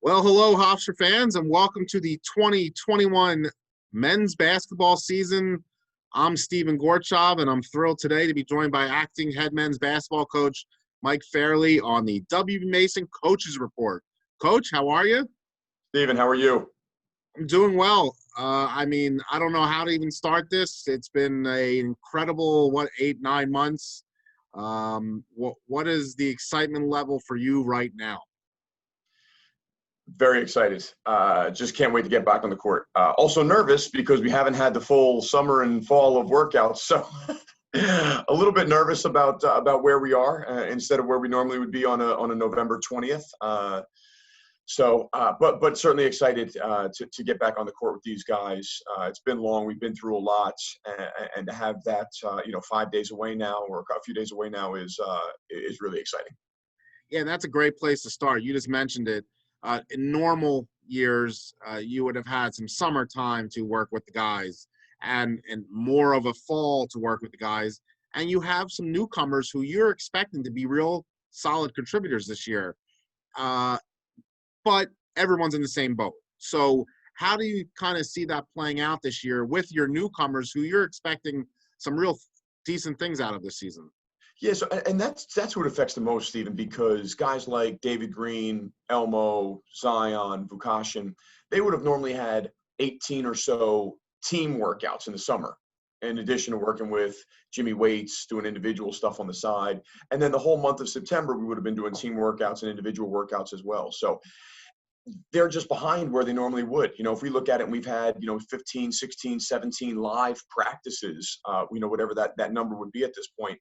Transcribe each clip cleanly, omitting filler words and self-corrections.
Well, hello, Hofstra fans, and welcome to the 2021 men's basketball season. I'm Steven Gorchov, and I'm thrilled today to be joined by acting head men's basketball coach Mike Farrelly on the W.B. Mason Coaches Report. Coach, how are you? Steven, how are you? I'm doing well. I don't know how to even start this. It's been an incredible, 8-9 months. What is the excitement level for you right now? Very excited. Just can't wait to get back on the court. Also nervous because we haven't had the full summer and fall of workouts, so a little bit nervous about where we are instead of where we normally would be on a November 20th. But certainly excited to get back on the court with these guys. It's been long. We've been through a lot, and to have that 5 days away now or a few days away now is really exciting. Yeah, and that's a great place to start. You just mentioned it. In normal years, you would have had some summertime to work with the guys and more of a fall to work with the guys. And you have some newcomers who you're expecting to be real solid contributors this year. But everyone's in the same boat. So how do you kind of see that playing out this year with your newcomers who you're expecting some real decent things out of this season? Yeah, so, and that's what affects the most, Stephen, because guys like David Green, Elmo, Zion, Vukashin, they would have normally had 18 or so team workouts in the summer, in addition to working with Jimmy Waits, doing individual stuff on the side. And then the whole month of September, we would have been doing team workouts and individual workouts as well. So they're just behind where they normally would. If we look at it, and we've had, 15, 16, 17 live practices, whatever that number would be at this point.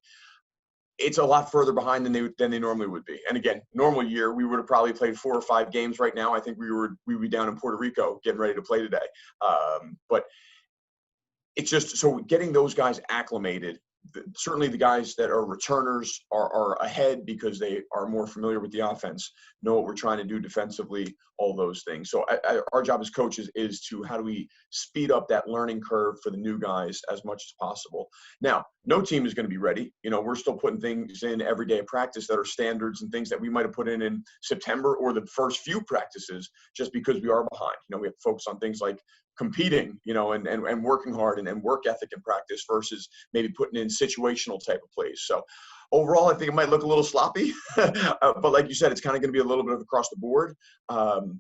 It's a lot further behind than they normally would be. And again, normal year, we would have probably played 4 or 5 games right now. I think we would be down in Puerto Rico getting ready to play today. But it's just, so getting those guys acclimated, certainly the guys that are returners are ahead because they are more familiar with the offense, know what we're trying to do defensively, all those things. So our job as coaches is to, how do we speed up that learning curve for the new guys as much as possible. Now, no team is going to be ready. We're still putting things in every day of practice that are standards and things that we might have put in September or the first few practices, just because we are behind. We have to focus on things like competing, and working hard and work ethic in practice versus maybe putting in situational type of plays. So overall, I think it might look a little sloppy, but like you said, it's kind of going to be a little bit of across the board. And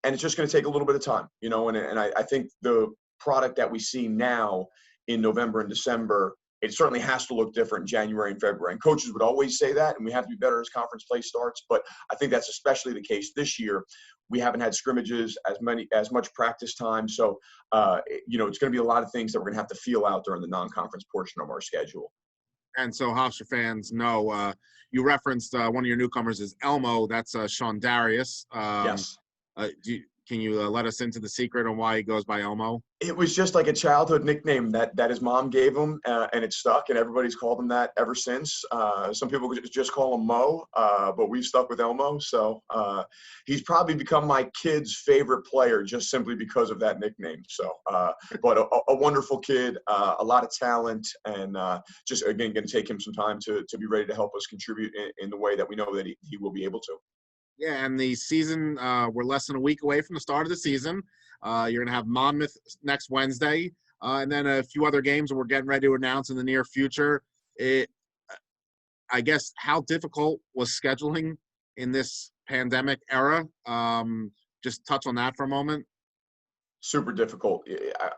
it's just going to take a little bit of time, and I think the product that we see now in November and December, it certainly has to look different in January and February. And coaches would always say that, and we have to be better as conference play starts. But I think that's especially the case this year. We haven't had scrimmages, as much practice time. So, it's going to be a lot of things that we're going to have to feel out during the non-conference portion of our schedule. And so Hofstra fans know, you referenced one of your newcomers is Elmo. That's Sean Darius. Yes. Can you let us into the secret on why he goes by Elmo? It was just like a childhood nickname that his mom gave him, and it stuck, and everybody's called him that ever since. Some people just call him Mo, but we've stuck with Elmo. So he's probably become my kid's favorite player just simply because of that nickname. So, but a wonderful kid, a lot of talent, and just, again, going to take him some time to be ready to help us contribute in the way that we know that he will be able to. Yeah, and the season, we're less than a week away from the start of the season. You're going to have Monmouth next Wednesday, and then a few other games that we're getting ready to announce in the near future. I guess, how difficult was scheduling in this pandemic era? Just touch on that for a moment. Super difficult.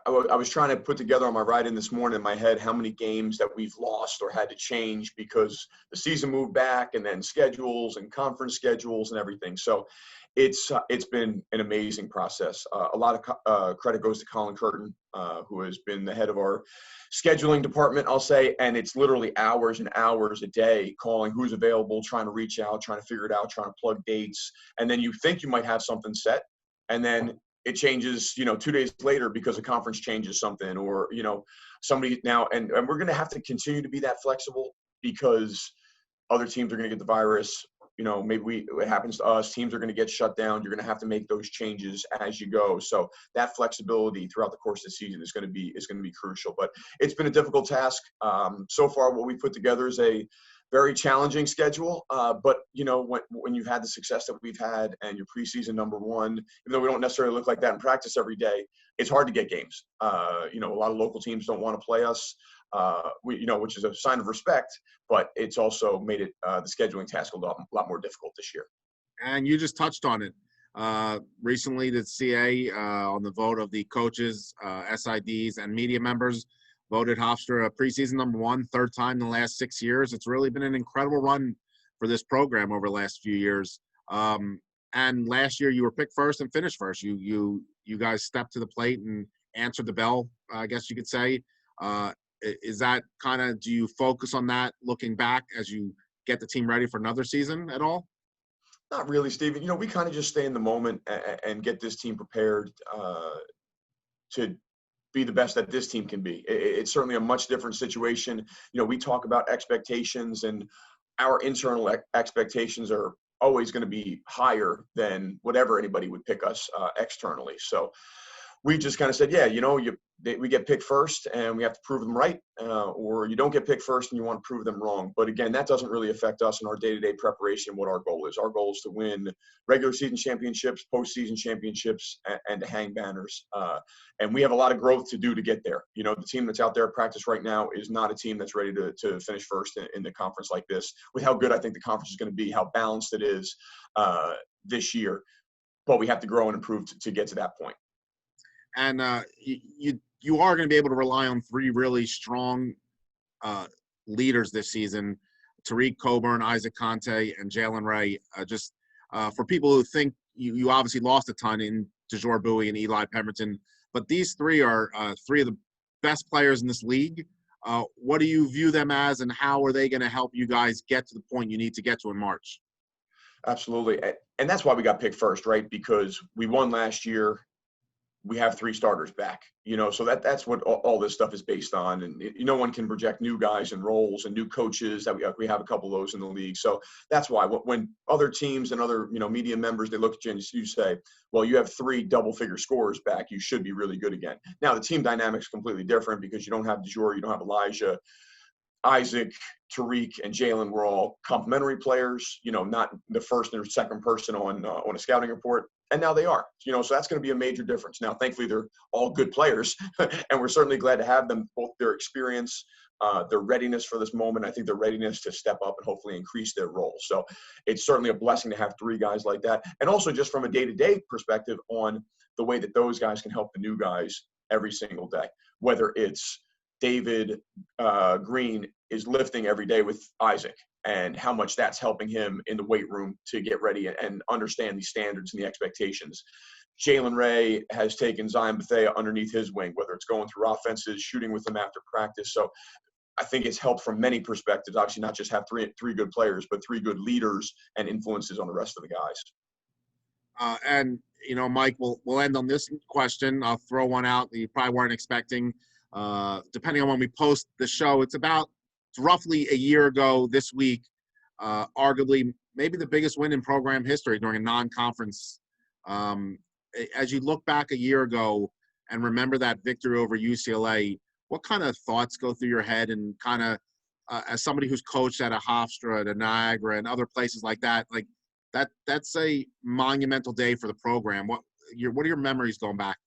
I was trying to put together on my ride in this morning in my head how many games that we've lost or had to change because the season moved back, and then schedules and conference schedules and everything. So it's been an amazing process. A lot of credit goes to Colin Curtin, who has been the head of our scheduling department, I'll say, and it's literally hours and hours a day calling who's available, trying to reach out, trying to figure it out, trying to plug dates. And then you think you might have something set, and then it changes, 2 days later because a conference changes something, or, somebody now, and we're going to have to continue to be that flexible because other teams are going to get the virus. Maybe it happens to us. Teams are going to get shut down. You're going to have to make those changes as you go. So that flexibility throughout the course of the season is going to be crucial. But it's been a difficult task. So far, what we put together is a very challenging schedule. But, you know, when you've had the success that we've had and you're preseason number one, even though we don't necessarily look like that in practice every day, it's hard to get games. You know, a lot of local teams don't want to play us, you know, which is a sign of respect, but it's also made it the scheduling task a lot more difficult this year. And you just touched on it. Recently, the CA, on the vote of the coaches, SIDs, and media members, voted Hofstra preseason number one, third time in the last 6 years. It's really been an incredible run for this program over the last few years. And last year, you were picked first and finished first. You guys stepped to the plate and answered the bell, I guess you could say. Is that kind of, do you focus on that looking back as you get the team ready for another season at all? Not really, Steven. You know, we kind of just stay in the moment and get this team prepared to be the best that this team can be. It's certainly a much different situation. You know, we talk about expectations, and our internal expectations are always going to be higher than whatever anybody would pick us externally. So we just kind of said, yeah, you know, we get picked first and we have to prove them right, or you don't get picked first and you want to prove them wrong. But again, that doesn't really affect us in our day-to-day preparation, what our goal is. Our goal is to win regular season championships, postseason championships, and to hang banners. And we have a lot of growth to do to get there. You know, the team that's out there at practice right now is not a team that's ready to finish first in the conference like this, with how good I think the conference is going to be, how balanced it is this year. But we have to grow and improve to get to that point. And you are going to be able to rely on three really strong leaders this season: Tariq Coburn, Isaac Conte, and Jalen Ray. Just for people who think you obviously lost a ton in DeJour Bowie and Eli Pemberton, but these three are three of the best players in this league. What do you view them as, and how are they going to help you guys get to the point you need to get to in March? Absolutely. And that's why we got picked first, right? Because we won last year. We have three starters back, you know, so that's what all this stuff is based on. And no one can project new guys and roles and new coaches. That we have a couple of those in the league. So that's why when other teams and other, you know, media members, they look at you and you say, well, you have three double-figure scorers back, you should be really good again. Now the team dynamic is completely different because you don't have DeJour, you don't have Elijah. Isaac, Tariq, and Jalen were all complimentary players, you know, not the first or second person on a scouting report. And now they are, you know, so that's going to be a major difference. Now, thankfully, they're all good players, and we're certainly glad to have them, both their experience, their readiness for this moment. I think their readiness to step up and hopefully increase their role. So it's certainly a blessing to have three guys like that. And also just from a day-to-day perspective on the way that those guys can help the new guys every single day, whether it's David Green is lifting every day with Isaac and how much that's helping him in the weight room to get ready and understand the standards and the expectations. Jalen Ray has taken Zion Bethea underneath his wing, whether it's going through offenses, shooting with him after practice. So I think it's helped from many perspectives. Obviously, not just have three good players, but three good leaders and influences on the rest of the guys. And, you know, Mike, we'll end on this question. I'll throw one out that you probably weren't expecting. Depending on when we post the show, it's roughly a year ago this week, arguably maybe the biggest win in program history during a non-conference. As you look back a year ago and remember that victory over UCLA, what kind of thoughts go through your head, and kind of as somebody who's coached at a Hofstra, at a Niagara, and other places like that, that's a monumental day for the program. What are your memories going back?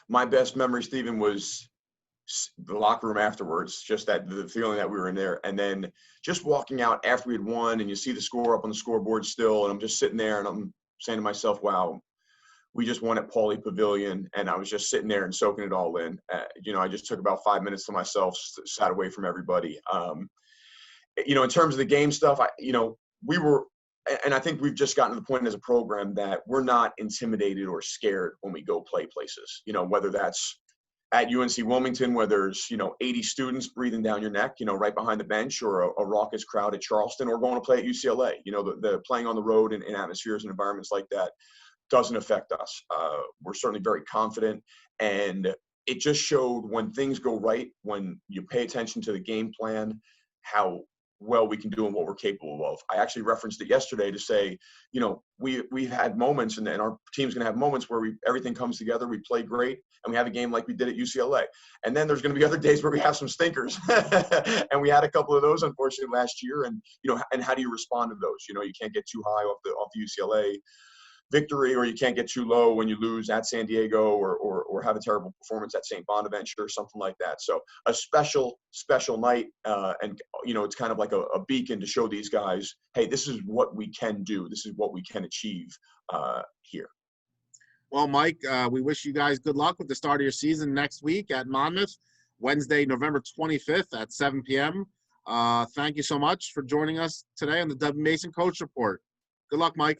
My best memory, Stephen, was the locker room afterwards, just the feeling that we were in there. And then just walking out after we had won and you see the score up on the scoreboard still. And I'm just sitting there and I'm saying to myself, wow, we just won at Pauley Pavilion. And I was just sitting there and soaking it all in. You know, I just took about 5 minutes to myself, sat away from everybody. You know, in terms of the game stuff, we were, and I think we've just gotten to the point as a program that we're not intimidated or scared when we go play places, you know, whether that's at UNC Wilmington, where there's, 80 students breathing down your neck, right behind the bench, or a raucous crowd at Charleston, or going to play at UCLA. The playing on the road in atmospheres and environments like that doesn't affect us. We're certainly very confident, and it just showed when things go right, when you pay attention to the game plan, how well we can do and what we're capable of. I actually referenced it yesterday to say, you know, we've had moments, and our team's going to have moments where everything comes together, we play great, and we have a game like we did at UCLA. And then there's going to be other days where we have some stinkers, and we had a couple of those unfortunately last year. And you know, and how do you respond to those? You know, you can't get too high off the UCLA victory, or you can't get too low when you lose at San Diego, or have a terrible performance at St. Bonaventure or something like that. So a special night, and you know, it's kind of like a beacon to show these guys, hey, this is what we can do, this is what we can achieve here. Well, Mike, we wish you guys good luck with the start of your season next week at Monmouth, Wednesday, November 25th at 7 p.m. Thank you so much for joining us today on the W. Mason Coach Report. Good luck, Mike.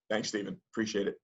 Thanks, Stephen. Appreciate it.